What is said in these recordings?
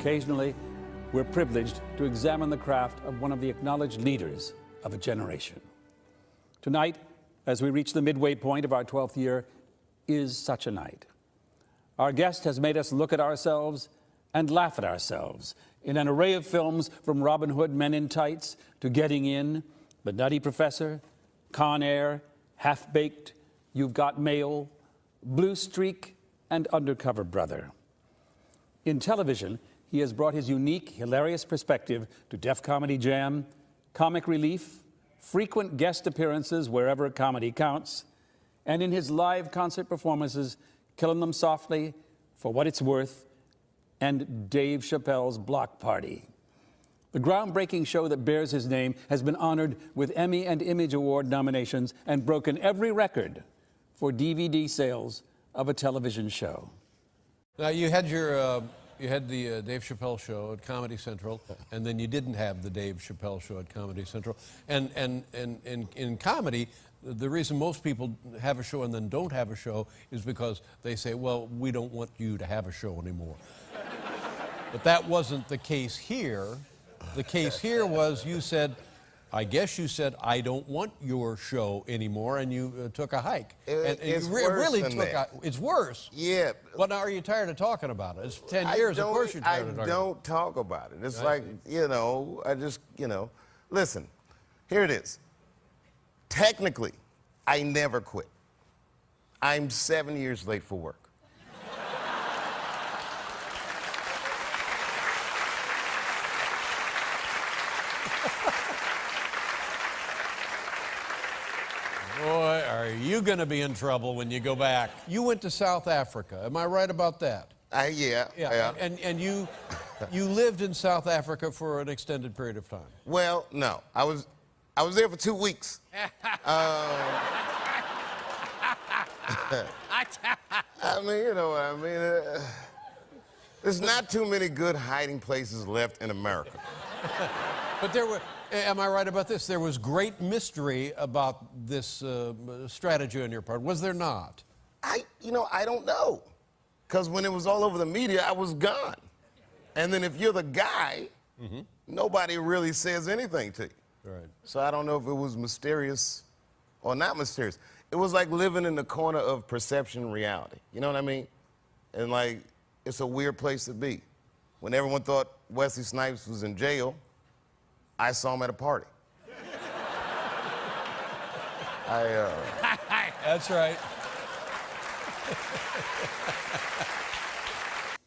occasionally, we're privileged to examine the craft of one of the acknowledged leaders of a generation. Tonight, as we reach the midway point of our 12th year, is such a night. Our guest has made us look at ourselves and laugh at ourselves in an array of films from Robin Hood Men in Tights to Getting In, The Nutty Professor, Con Air, Half-Baked, You've Got Mail, Blue Streak, and Undercover Brother. In television, he has brought his unique, hilarious perspective to Def Comedy Jam, Comic Relief, frequent guest appearances wherever comedy counts, and in his live concert performances, Killing Them Softly, For What It's Worth, and Dave Chappelle's Block Party. The groundbreaking show that bears his name has been honored with Emmy and Image Award nominations and broken every record for DVD sales of a television show. Now, you had the Dave Chappelle show at Comedy Central, and then you didn't have the Dave Chappelle show at Comedy Central. And in comedy, the reason most people have a show and then don't have a show is because they say, well, we don't want you to have a show anymore. But that wasn't the case here. The case here was you said, I guess you said, I don't want your show anymore, and you took a hike. It's worse than that. It's worse? Yeah. Well, now, are you tired of talking about it? It's 10 years, of course you're tired of talking about it. I don't talk about it. It's like, I just, listen, here it is. Technically, I never quit. I'm 7 years late for work. Boy, are you going to be in trouble when you go back. You went to South Africa. Am I right about that? Yeah. And you lived in South Africa for an extended period of time. Well, no. I was there for 2 weeks. I mean, you know what I mean? There's not too many good hiding places left in America. But there were, am I right about this? There was great mystery about this strategy on your part. Was there not? I don't know. Because when it was all over the media, I was gone. And then if you're the guy, nobody really says anything to you. Right. So I don't know if it was mysterious or not mysterious. It was like living in the corner of perception and reality. You know what I mean? And like, it's a weird place to be. When everyone thought Wesley Snipes was in jail, I saw him at a party. That's right.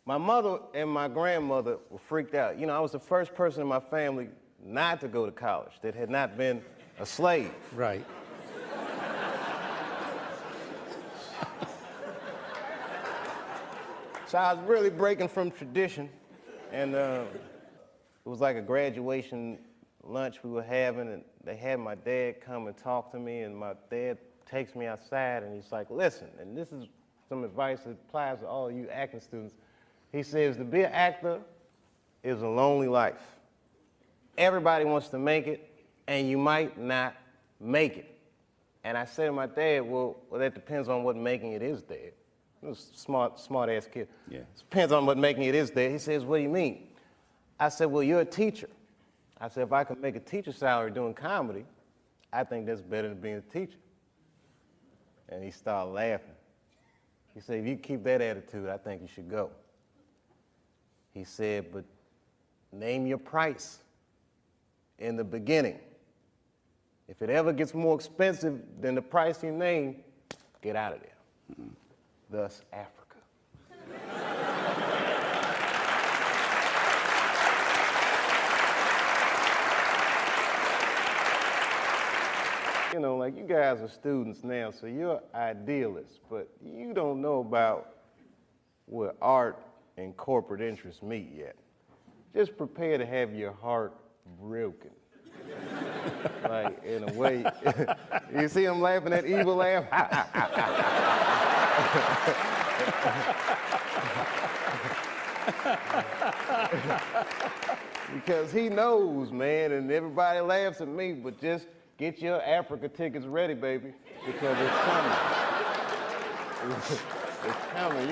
My mother and my grandmother were freaked out. I was the first person in my family not to go to college that had not been a slave. Right. So I was really breaking from tradition, and it was like a graduation lunch we were having, and they had my dad come and talk to me, and my dad takes me outside, and he's like, listen, and this is some advice that applies to all you acting students. He says, to be an actor is a lonely life. Everybody wants to make it, and you might not make it. And I said to my dad, well, that depends on what making it is, Dad. He was a smart-ass kid. Yeah. Depends on what making it is, Dad. He says, what do you mean? I said, well, you're a teacher. I said, if I could make a teacher salary doing comedy, I think that's better than being a teacher. And he started laughing. He said, if you keep that attitude, I think you should go. He said, but name your price in the beginning. If it ever gets more expensive than the price you name, get out of there. Thus, Africa. Like you guys are students now, so you're idealists, but you don't know about where art and corporate interests meet yet. Just prepare to have your heart broken. Like, in a way, you see him laughing, that evil laugh? Because he knows, man, and everybody laughs at me, but just get your Africa tickets ready, baby, because it's coming. It's coming.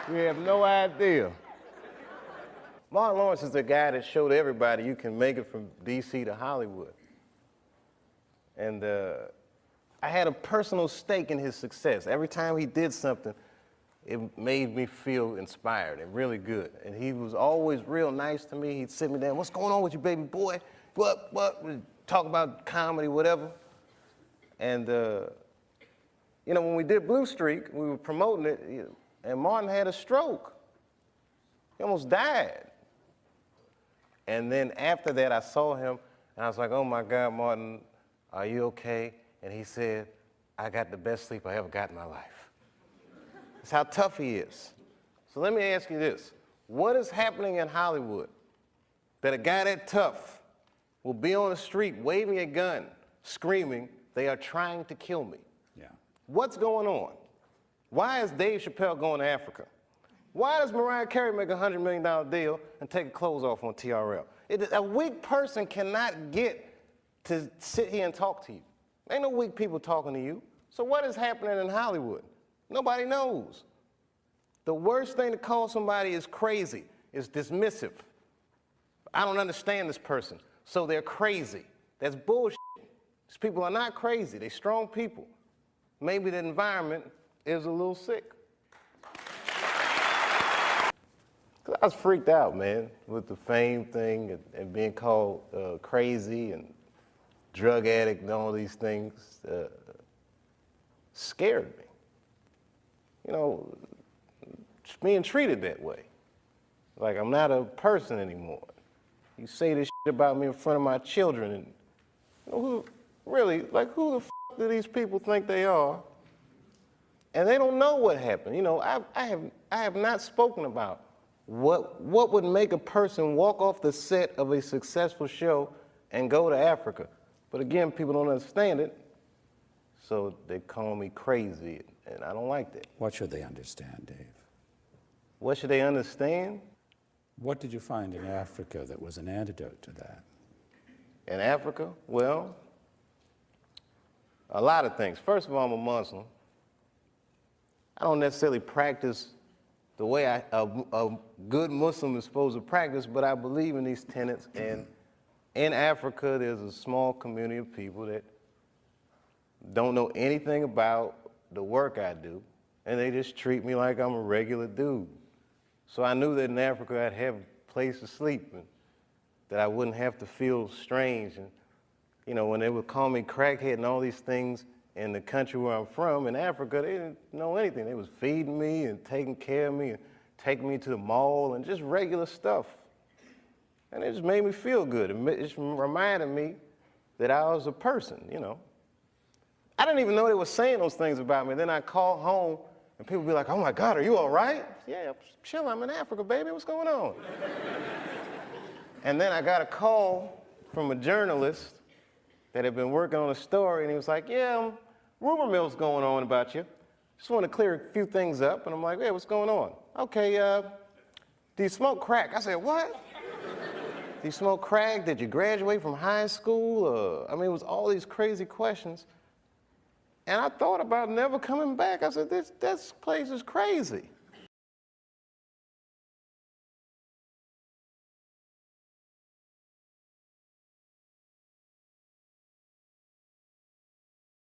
You have no idea. Martin Lawrence is the guy that showed everybody you can make it from D.C. to Hollywood. And I had a personal stake in his success. Every time he did something, it made me feel inspired and really good. And he was always real nice to me. He'd sit me down, what's going on with you, baby boy? What? We'd talk about comedy, whatever. And, you know, when we did Blue Streak, we were promoting it, and Martin had a stroke. He almost died. And then after that, I saw him, and I was like, oh my God, Martin, are you okay? And he said, I got the best sleep I ever got in my life. That's how tough he is. So let me ask you this. What is happening in Hollywood that a guy that tough will be on the street waving a gun, screaming, they are trying to kill me? Yeah. What's going on? Why is Dave Chappelle going to Africa? Why does Mariah Carey make a $100 million deal and take her clothes off on TRL? A weak person cannot get to sit here and talk to you. Ain't no weak people talking to you. So what is happening in Hollywood? Nobody knows. The worst thing to call somebody is crazy, is dismissive. I don't understand this person, so they're crazy. That's bullshit. These people are not crazy. They're strong people. Maybe the environment is a little sick. I was freaked out, man, with the fame thing and being called crazy and drug addict and all these things. Scared me. You know, just being treated that way. Like I'm not a person anymore. You say this shit about me in front of my children, and you know, who the f do these people think they are? And they don't know what happened. You know, I have not spoken about what would make a person walk off the set of a successful show and go to Africa. But again, people don't understand it, so they call me crazy, and I don't like that. What should they understand, Dave? What should they understand? What did you find in Africa that was an antidote to that? In Africa? Well, a lot of things. First of all, I'm a Muslim. I don't necessarily practice the way a good Muslim is supposed to practice, but I believe in these tenets. And in Africa, there's a small community of people that don't know anything about the work I do, and they just treat me like I'm a regular dude. So I knew that in Africa I'd have a place to sleep, and that I wouldn't have to feel strange. And you know, when they would call me crackhead and all these things in the country where I'm from, in Africa, they didn't know anything. They was feeding me and taking care of me and taking me to the mall and just regular stuff. And it just made me feel good. It just reminded me that I was a person, you know. I didn't even know they were saying those things about me. Then I call home and people be like, oh my God, are you all right? Yeah, chill, I'm in Africa, baby, what's going on? And then I got a call from a journalist that had been working on a story, and he was like, yeah, rumor mill's going on about you. Just want to clear a few things up. And I'm like, yeah, what's going on? Okay, do you smoke crack? I said, what? Do you smoke crack? Did you graduate from high school? I mean, it was all these crazy questions. And I thought about never coming back. I said, this place is crazy.